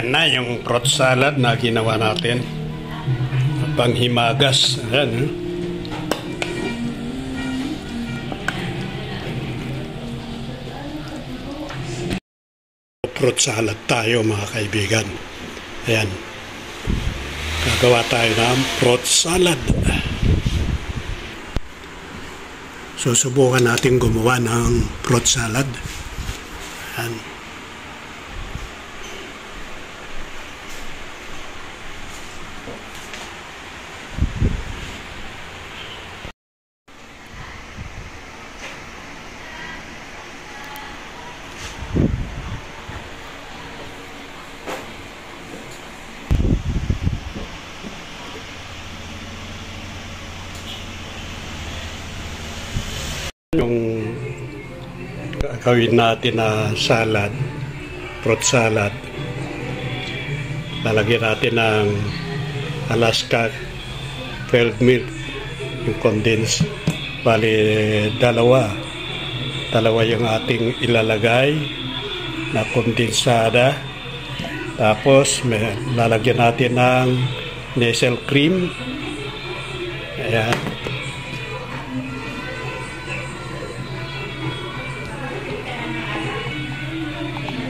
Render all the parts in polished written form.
Yan na yung fruit salad na ginawa natin. Panghimagas. Ayan. Fruit salad tayo mga kaibigan. Ayan. Gagawa tayo ng fruit salad. Susubukan natin gumawa ng fruit salad. Ayan. Yung gagawin natin na salad, fruit salad, lalagyan natin ng Alaska filled milk, yung condensed. Bali dalawa yung ating ilalagay na kondensada. Tapos may lalagyan natin ng Nestle cream. Ayan.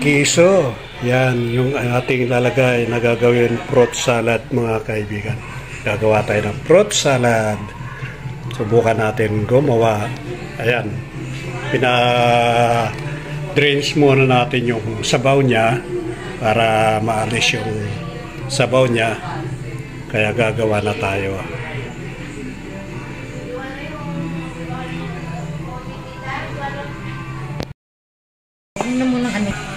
Kiso, yan yung ating lalagay na gagawin fruit salad mga kaibigan. Gagawa tayo ng fruit salad. Subukan natin gumawa. Ayan, pina-drench muna natin yung sabaw niya para maalis yung sabaw niya. Kaya gagawa na tayo. Ano mo ng ano?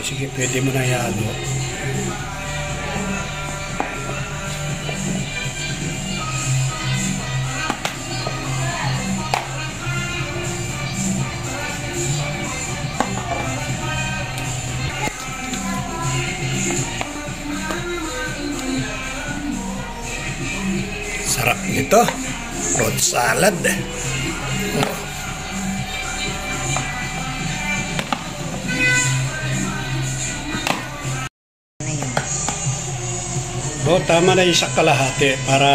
Sige, pwede mo na ihalo. Sarap nito. Fruit salad. Tama na isang kalahati para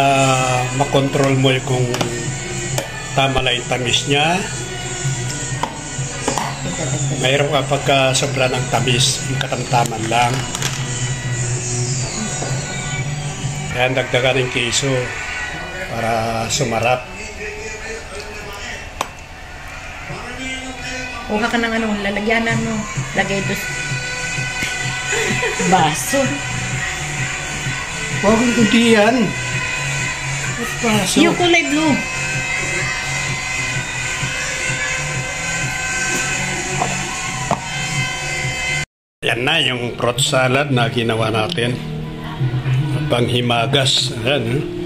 makontrol mo kung tama na yung tamis niya. Mayroon ka pagka sobra ng tamis, yung katamtaman lang. Kaya dagdagan ng keso para sumarap. Kuha ka ng ano, lalagyanan mo. Lagay ito. Baso. Huwag ang kunti yan. Yung kulay blue. Yan na yung fruit salad na ginawa natin. Panghimagas. Ayan.